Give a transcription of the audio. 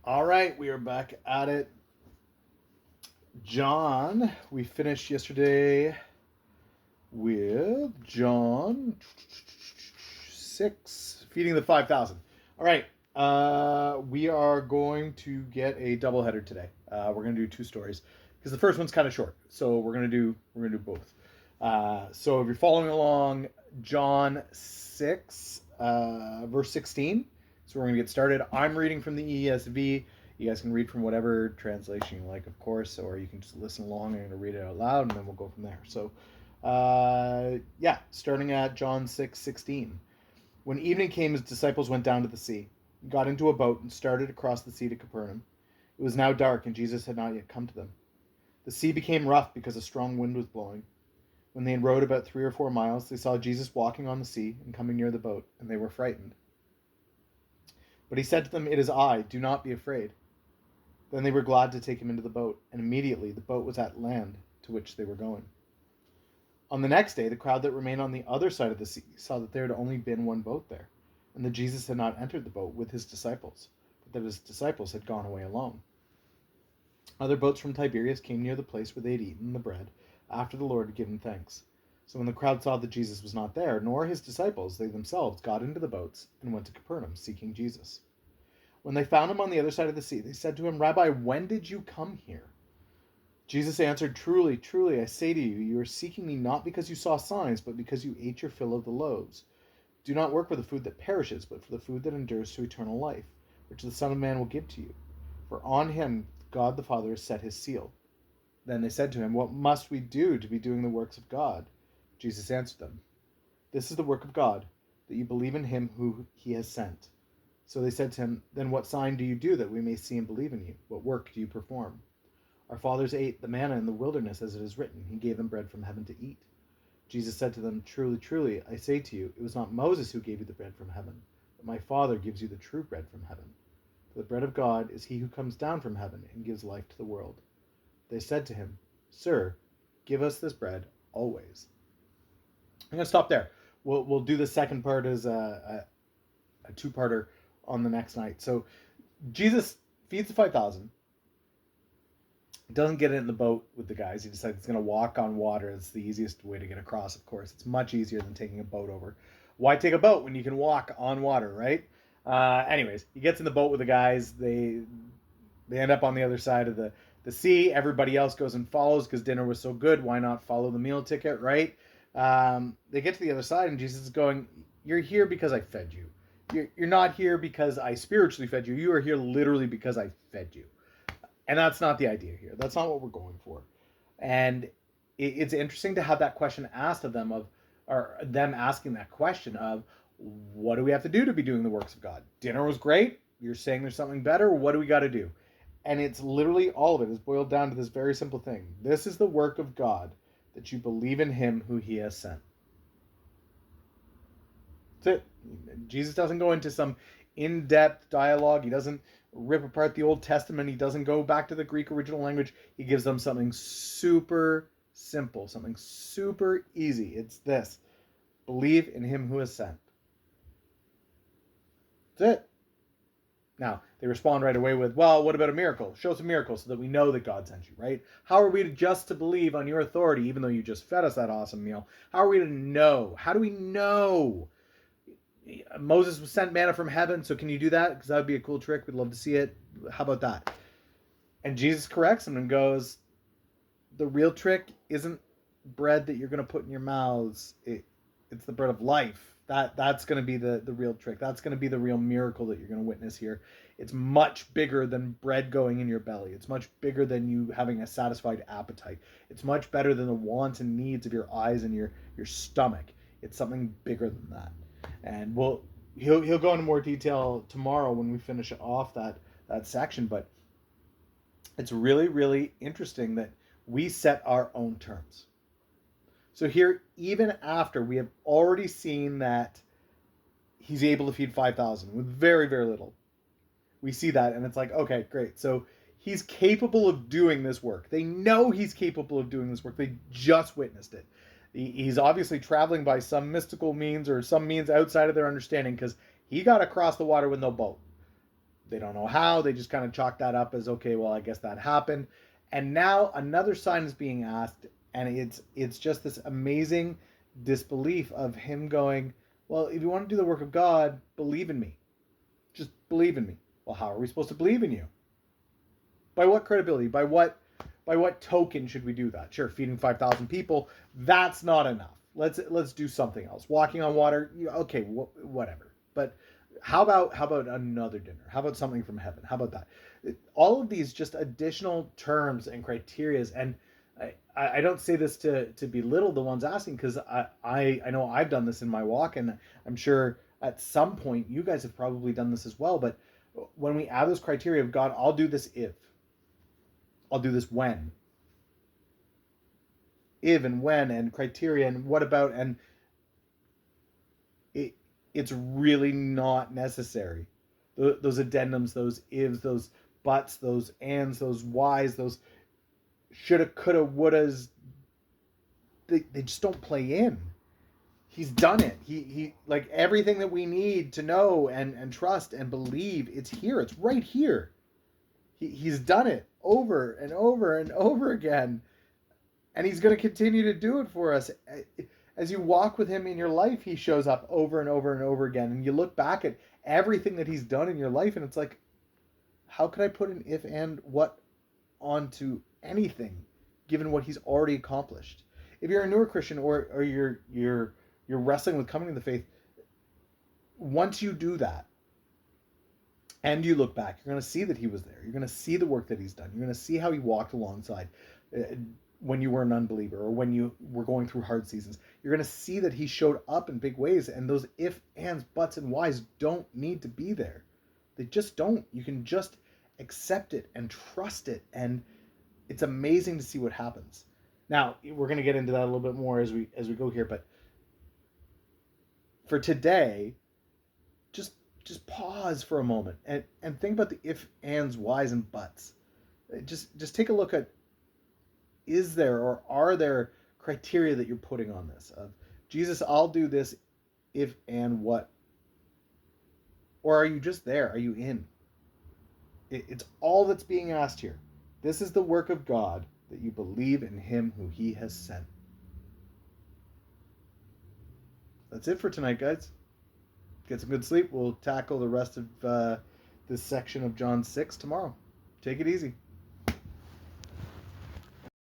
All right, we are back at it. John, we finished yesterday with John 6, feeding the 5,000. All right, we are going to get a doubleheader today. We're going to do two stories because the first one's kind of short, so we're going to do both. So if you're following along, John 6, verse 16. So we're going to get started. I'm reading from the ESV. You guys can read from whatever translation you like, of course, or you can just listen along. I'm going to read it out loud, and then we'll go from there. So, starting at John 6:16. When evening came, his disciples went down to the sea, got into a boat, and started across the sea to Capernaum. It was now dark, and Jesus had not yet come to them. The sea became rough because a strong wind was blowing. When they had rowed about 3 or 4 miles, they saw Jesus walking on the sea and coming near the boat, and they were frightened. But he said to them, "It is I, do not be afraid." Then they were glad to take him into the boat, and immediately the boat was at land to which they were going. On the next day, the crowd that remained on the other side of the sea saw that there had only been one boat there, and that Jesus had not entered the boat with his disciples, but that his disciples had gone away alone. Other boats from Tiberias came near the place where they had eaten the bread after the Lord had given thanks. So when the crowd saw that Jesus was not there, nor his disciples, they themselves got into the boats and went to Capernaum, seeking Jesus. When they found him on the other side of the sea, they said to him, "Rabbi, when did you come here?" Jesus answered, "Truly, truly, I say to you, you are seeking me not because you saw signs, but because you ate your fill of the loaves. Do not work for the food that perishes, but for the food that endures to eternal life, which the Son of Man will give to you. For on him God the Father has set his seal." Then they said to him, "What must we do to be doing the works of God?" Jesus answered them, "This is the work of God, that you believe in him who he has sent." So they said to him, "Then what sign do you do that we may see and believe in you? What work do you perform? Our fathers ate the manna in the wilderness, as it is written, he gave them bread from heaven to eat." Jesus said to them, "Truly, truly, I say to you, it was not Moses who gave you the bread from heaven, but my Father gives you the true bread from heaven. For the bread of God is he who comes down from heaven and gives life to the world." They said to him, "Sir, give us this bread always." I'm going to stop there. We'll do the second part as a two-parter on the next night. So Jesus feeds the 5,000. Doesn't get in the boat with the guys. He decides he's going to walk on water. It's the easiest way to get across, of course. It's much easier than taking a boat over. Why take a boat when you can walk on water, right? Anyways, he gets in the boat with the guys. They end up on the other side of the sea. Everybody else goes and follows because dinner was so good. Why not follow the meal ticket, right? They get to the other side, and Jesus is going, "You're here because I fed you. You're not here because I spiritually fed you. You are here literally because I fed you." And that's not the idea here. That's not what we're going for. And it's interesting to have that question asked of them, or them asking that question of, what do we have to do to be doing the works of God? Dinner was great. You're saying there's something better. What do we got to do? And it's literally all of it is boiled down to this very simple thing. This is the work of God, that you believe in him who he has sent. That's it. Jesus doesn't go into some in-depth dialogue. He doesn't rip apart the Old Testament. He doesn't go back to the Greek original language. He gives them something super simple, something super easy. It's this: believe in him who has sent. That's it. Now, they respond right away with, "Well, what about a miracle? Show us a miracle so that we know that God sent you," right? How are we just to believe on your authority, even though you just fed us that awesome meal? How are we to know? How do we know? Moses was sent manna from heaven, so can you do that? Because that would be a cool trick. We'd love to see it. How about that? And Jesus corrects him and goes, the real trick isn't bread that you're going to put in your mouths. It's the bread of life. That's going to be the real trick. That's going to be the real miracle that you're going to witness here. It's much bigger than bread going in your belly. It's much bigger than you having a satisfied appetite. It's much better than the wants and needs of your eyes and your stomach. It's something bigger than that. And he'll go into more detail tomorrow when we finish off that section. But it's really, really interesting that we set our own terms. So here, even after we have already seen that he's able to feed 5,000 with very, very little, we see that, and it's like, okay, great. So he's capable of doing this work. They know he's capable of doing this work. They just witnessed it. He's obviously traveling by some mystical means or some means outside of their understanding, because he got across the water with no boat. They don't know how. They just kind of chalk that up as, okay, well, I guess that happened. And now another sign is being asked, and it's just this amazing disbelief of him going, well, if you want to do the work of God, believe in me. Just believe in me. Well, how are we supposed to believe in you? By what credibility? By what token should we do that? Sure, feeding 5,000 people, that's not enough. Let's do something else. Walking on water, okay, whatever. But how about another dinner? How about something from heaven? How about that? All of these just additional terms and criterias, and I don't say this to belittle the ones asking, because I know I've done this in my walk, and I'm sure at some point you guys have probably done this as well. But when we add those criteria of God, I'll do this if, I'll do this when, if and when, and criteria and what about, and it's really not necessary. Those addendums, those ifs, those buts, those ands, those whys, those shoulda, coulda, wouldas, they just don't play in. He's done it. He like everything that we need to know and trust and believe, it's here. It's right here. He's done it over and over and over again. And he's going to continue to do it for us. As you walk with him in your life, he shows up over and over and over again. And you look back at everything that he's done in your life, and it's like, how could I put an if and what onto anything, given what he's already accomplished? If you're a newer Christian, or you're wrestling with coming to the faith, once you do that, and you look back, you're going to see that he was there. You're going to see the work that he's done. You're going to see how he walked alongside when you were an unbeliever, or when you were going through hard seasons. You're going to see that he showed up in big ways, and those if, ands, buts, and whys don't need to be there. They just don't. You can just accept it and trust it, and it's amazing to see what happens. Now, we're going to get into that a little bit more as we go here, but for today, just pause for a moment and think about the if, ands, whys, and buts. Just take a look at, is there or are there criteria that you're putting on this of, Jesus, I'll do this if and what? Or are you just there? Are you in? It's all that's being asked here. This is the work of God, that you believe in him who he has sent. That's it for tonight, guys. Get some good sleep. We'll tackle the rest of this section of John 6 tomorrow. Take it easy.